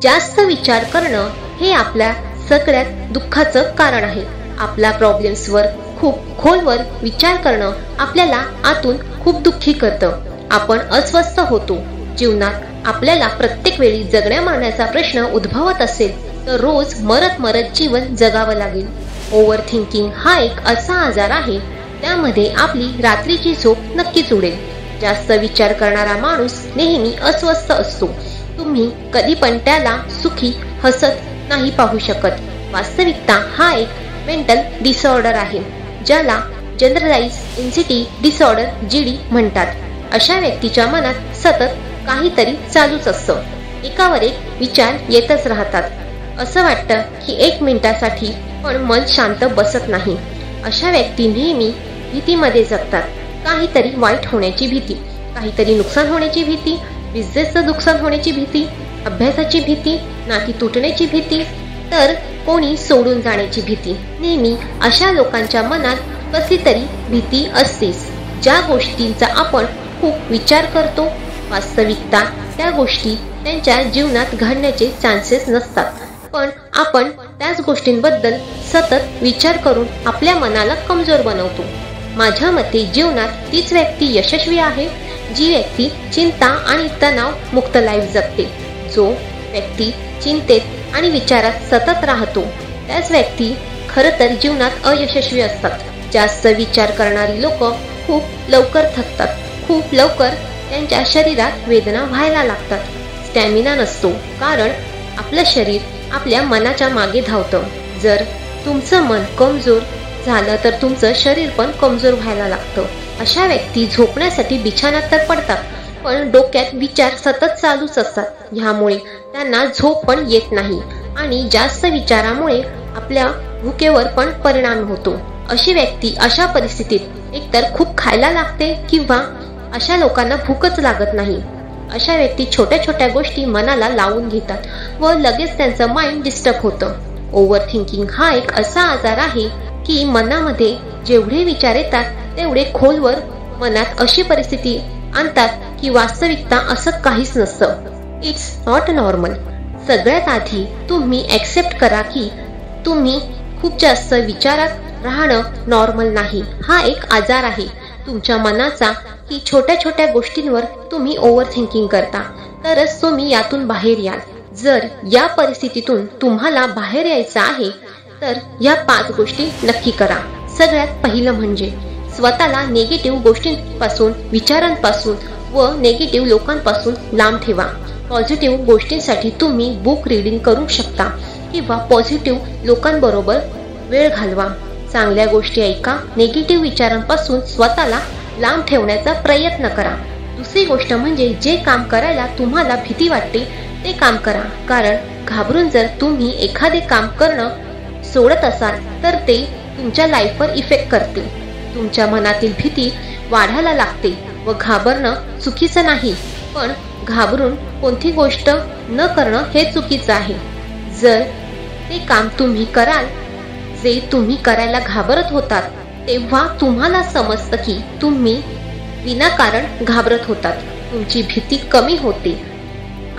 जास्त विचार करणं हे आपल्या सगळ्यात दुःखाचं कारण आहे. आपल्या प्रॉब्लेम्सवर खूप खोलवर विचार करणं आपल्याला आतून खूप दुःखी करतं. आपण अस्वस्थ होतो. जीवनात आपल्याला प्रत्येक वेळी जगण्या मारण्याचा प्रश्न उद्भवत असेल तर रोज मरत मरत जीवन जगावं लागेल. ओव्हर थिंकिंग हा एक असा आजार आहे, त्यामध्ये आपली रात्रीची झोप नक्कीच उडेल. जास्त विचार करणारा माणूस नेहमी अस्वस्थ असतो. तुम्ही कधी पण त्याला सुखी हसत नाही पाहू शकत. वास्तविकता हा एक मेंटल डिसऑर्डर आहे, ज्याला जनरलाइज एन्झायटी डिसऑर्डर (जीडी) म्हणतात. अशा व्यक्तीच्या मनात सतत काहीतरी चालूच असतं. एकावर एक विचार येतच राहतात. असं वाटतं की 1 मिनिटासाठी पण मन शांत बसत नाही. अशा व्यक्ती नेहमी भीतीमध्ये जगतात. काहीतरी वाईट होण्याची भीती, काहीतरी नुकसान होण्याची भीती, बिझनेसचं नुकसान होण्याची भीती, अभ्यासाची भीती, नाती तुटण्याची भीती, तर कोणी सोडून जाण्याची भीती. नेहमी अशा लोकांच्या मनात कसली तरी भीती असतेच. ज्या गोष्टींचा आपण खूप विचार करतो, वास्तविकता त्या गोष्टी त्यांच्या जीवनात घडण्याचे चान्सेस नसतात. पण आपण त्याच गोष्टींबद्दल सतत विचार करून आपल्या मनाला कमजोर बनवतो. माझ्या मते जीवनात तीच व्यक्ती यशस्वी आहे, जी व्यक्ती चिंता आणि तणाव मुक्त लाईफ जगते. जो व्यक्ती चिंतेत आणि विचारात सतत राहतो त्याच व्यक्ती खरं तर जीवनात अयशस्वी असतात. जास्त विचार करणारी लोक खूप लवकर थकतात. खूप लवकर त्यांच्या शरीरात वेदना व्हायला लागतात. स्टॅमिना नसतो, कारण आपलं शरीर आपल्या मनाच्या मागे धावतं. जर तुमचं मन कमजोर झालं तर तुमचं शरीर पण कमजोर व्हायला लागतं. अशा व्यक्ती झोपण्यासाठी बिछाण्यात तर पडतात, पण डोक्यात विचार सतत चालूच असतात. ह्यामुळे त्यांना झोप पण येत नाही आणि जास्त विचारामुळे आपल्या भुकेवर पण परिणाम होतो. अशी व्यक्ती अशा परिस्थितीत एकतर खूप खायला लागते किंवा अशा लोकांना भूकच लागत नाही. अशा व्यक्ती छोट्या छोट्या गोष्टी मनाला लावून घेतात व लगेच त्यांचं माइंड डिस्टर्ब होतं. ओव्हर थिंकिंग हा एक असा आजार आहे की मनामध्ये जेवढे विचार येतात तेवढे खोलवर मनात अशी परिस्थिती आणतात की वास्तविकता असं काहीच नसतं. It's not normal. सगळ्यात आधी तुम्ही ॲक्सेप्ट करा की तुम्ही खूप जास्त विचारात राहणं नॉर्मल नाही. हा एक आजार आहे तुमच्या मनाचा की छोट्या छोट्या गोष्टींवर तुम्ही ओव्हर थिंकिंग करता, तरच तुम्ही यातून बाहेर याल. जर या परिस्थितीतून तुम्हाला बाहेर यायचं आहे तर या 5 गोष्टी नक्की करा. सगळ्यात पहिलं म्हणजे स्वतःला निगेटिव्ह गोष्टींपासून, विचारांपासून व निगेटिव्ह लोकांपासून लांब ठेवा. पॉझिटिव्ह गोष्टींसाठी तुम्ही बुक रीडिंग करू शकता किंवा पॉझिटिव्ह लोकांबरोबर वेळ घालवा. चांगल्या गोष्टी ऐका. निगेटिव्ह विचारांपासून स्वतःला लांब ठेवण्याचा प्रयत्न करा. दुसरी गोष्ट म्हणजे जे काम करायला तुम्हाला भीती वाटते ते काम करा, कारण घाबरून जर तुम्ही एखादे काम करणं सोडत असाल तर ते तुमच्या लाईफवर इफेक्ट करते. तुमच्या मनातील भीती वाढायला लागते व घाबरणं चुकीचं नाही, पण घाबरून कोणती गोष्ट न करणं हे चुकीचं आहे. जर ते काम तुम्ही कराल जे तुम्ही करायला घाबरत होतात, तेव्हा तुम्हाला समजतं की तुम्ही विनाकारण घाबरत होतात. तुमची भीती कमी होते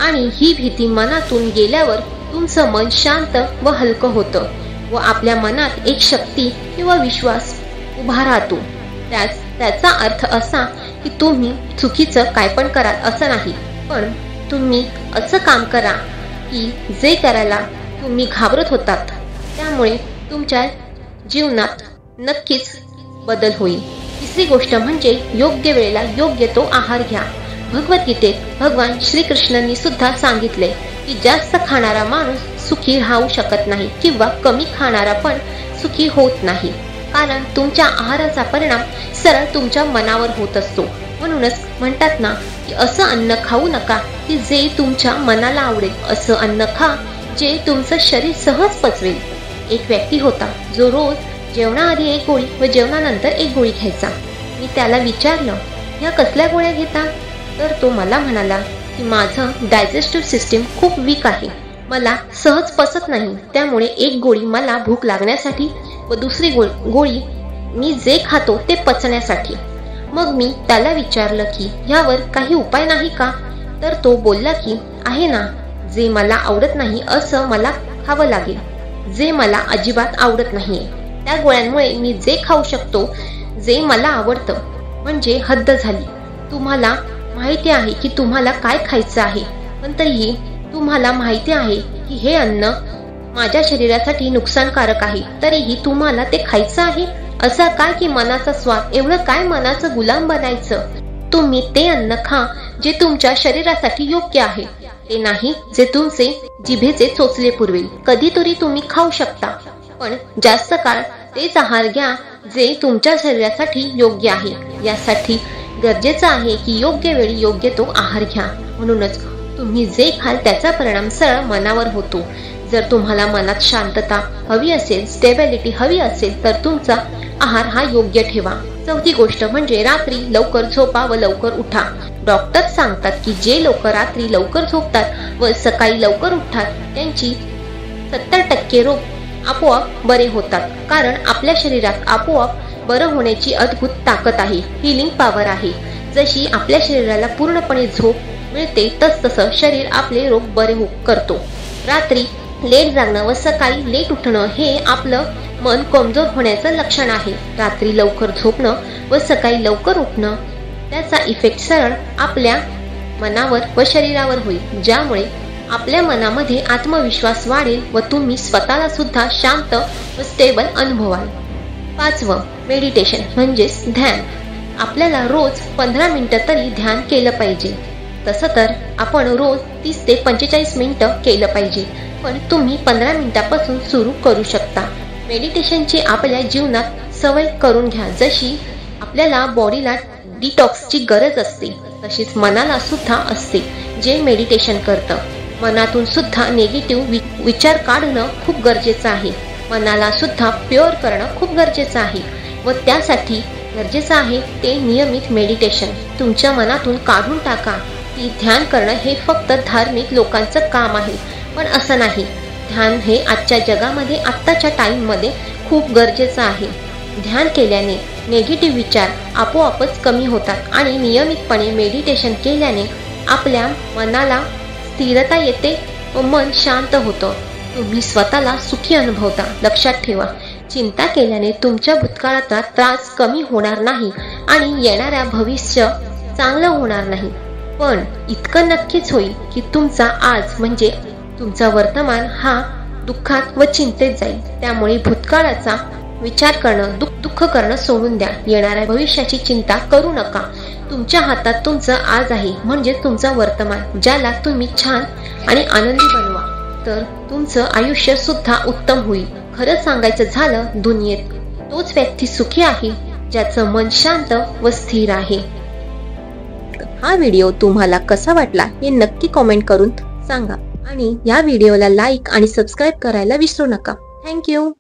आणि ही भीती मनातून गेल्यावर तुमचं मन शांत व हलकं होतं व आपल्या मनात एक शक्ती किंवा विश्वास उभा राहतो. त्याचा अर्थ असा की तुम्ही चुकीचं काय पण कराल असं नाही, पण तुम्ही असं काम करा की जे करायला तुम्ही घाबरत होतात. त्यामुळे तुमच्या जीवनात नक्कीच बदल होईल. तिसरी गोष्ट म्हणजे योग्य वेळेला योग्य तो आहार घ्या. भगवद्गीतेत भगवान श्रीकृष्णांनी सुद्धा सांगितले की जास्त खाणारा माणूस सुखी राहू शकत नाही किंवा कमी खाणारा पण सुखी होत नाही, कारण तुमच्या आहाराचा परिणाम सरळ तुमच्या मनावर होत असतो. म्हणूनच म्हणतात ना की असं अन्न खाऊ नका की जे तुमच्या मनाला आवडेल, असं अन्न खा जे तुमचं शरीर सहज पचवेल. एक व्यक्ती होता जो रोज जेवणाआधी 1 गोळी व जेवणानंतर 1 गोळी घ्यायचा. मी त्याला विचारलं, ह्या कसल्या गोळ्या घेता? तर तो मला म्हणाला की माझं डायजेस्टिव्ह सिस्टीम खूप वीक आहे, मला सहज पचत नाही, त्यामुळे 1 गोळी मला भूक लागण्यासाठी व दुसरी गोळी मी जे खातो ते पचण्यासाठी. मग मी त्याला विचारलं की ह्यावर काही उपाय नाही का? तर तो बोलला की आहे ना, जे मला आवडत नाही असं मला खावं लागेल. जे मला अजिबात आवडत नाहीये त्या गोळ्यांमुळे मी जे खाऊ शकतो, जे मला आवडतं, म्हणजे हद्द झाली. तुम्हाला माहिती आहे की तुम्हाला काय खायचं आहे, पण तरीही तुम्हाला माहिती आहे की हे अन्न माझ्या शरीरासाठी नुकसानकारक आहे, तरीही तुम्हाला ते खायचं आहे. असं काय की मनाचा स्वाद, एवढं काय मनाचं गुलाम बनायचं? तुम्ही ते अन्न खा जे तुमच्या शरीरासाठी योग्य आहे, ते नाही जे तुमचे जिभेचे चोचले पुरवेल. कधीतरी तुम्ही खाऊ शकता, पण जास्त काळ तेच आहार घ्या जे तुमच्या शरीरासाठी योग्य आहे. यासाठी गरजेचं आहे की योग्य वेळी योग्य तो आहार घ्या. म्हणूनच तुम्ही जे खाल त्याचा परिणाम सरळ मनावर होतो. जर तुम्हाला मनात शांतता हवी असेल, स्टेबिलिटी हवी असेल, तर तुमचा आहार हा योग्य ठेवा. चौथी गोष्ट म्हणजे रात्री लवकर झोपा व लवकर उठा. डॉक्टर सांगतात की जे लोक रात्री लवकर झोपतात व सकाळी लवकर उठतात त्यांची 70% रोग आपोआप बरे होतात. कारण आपल्या शरीरात आपोआप बरं होण्याची अद्भुत ताकद आहे, हिलिंग पॉवर आहे. जशी आपल्या शरीराला पूर्णपणे झोप मिळते तसतसं शरीर आपले रोग बरे करतो. रात्री लेट जागणं व सकाळी लेट उठणं हे आपलं मन कमजोर होण्याचं लक्षण आहे. रात्री लवकर झोपणं व सकाळी लवकर उठणं त्याचा इफेक्ट सरळ आपल्या मनावर व शरीरावर होईल, ज्यामुळे आपल्या मनामध्ये आत्मविश्वास वाढेल व तुम्ही स्वतःला सुद्धा शांत व स्टेबल अनुभवाल. 5वं, मेडिटेशन म्हणजेच ध्यान. आपल्याला रोज 15 मिनिटं तरी ध्यान केलं पाहिजे. तसं तर आपण रोज 30 ते 45 मिनिटं केलं पाहिजे, पण तुम्ही 15 मिनिटापासून सुरू करू शकता. मेडिटेशनची आपल्या जीवनात सवय करून घ्या. जशी आपल्याला बॉडीला डिटॉक्सची गरज असते, तशीच मनाला सुद्धा असते जे मेडिटेशन करतं. मनातून सुद्धा निगेटिव्ह विचार काढणं खूप गरजेचं आहे. मनाला सुद्धा प्युअर करणं खूप गरजेचं आहे व त्यासाठी गरजेचं आहे ते नियमित मेडिटेशन. तुमच्या मनातून काढून टाका की ध्यान करणं हे फक्त धार्मिक लोकांचं काम आहे, पण असं नाही. ध्यान हे आजच्या जगामध्ये, आत्ताच्या टाईममध्ये खूप गरजेचं आहे. ध्यान केल्याने नेगेटिव्ह विचार आपोआपच कमी होतात आणि नियमितपणे मेडिटेशन केल्याने आपल्या मनाला स्थिरता येते व मन शांत होतं. तुम्ही स्वतःला सुखी अनुभवता. लक्षात ठेवा, चिंता केल्याने तुमच्या भूतकाळाचा त्रास कमी होणार नाही आणि येणाऱ्या भविष्य चांगलं होणार नाही, पण इतकं नक्कीच होईल की तुमचा आज म्हणजे तुमचा वर्तमान हा दुःखात व चिंतेत जाईल. त्यामुळे भूतकाळाचा विचार करणं, दुःख करणं सोडून द्या. येणाऱ्या भविष्याची चिंता करू नका. तुमच्या हातात तुमचं आज आहे, म्हणजे तुमचं वर्तमान, ज्याला तुम्ही छान आणि आनंदी बनवा तर तुमचं आयुष्य सुद्धा उत्तम होईल. खरं सांगायचं झालं, दुनियेत तोच व्यक्ती सुखी आहे ज्याचं मन शांत व स्थिर आहे. हा व्हिडिओ तुम्हाला कसा वाटला हे नक्की कमेंट करून सांगा आणि या व्हिडिओला लाईक आणि सबस्क्राईब करायला विसरू नका. थँक्यू.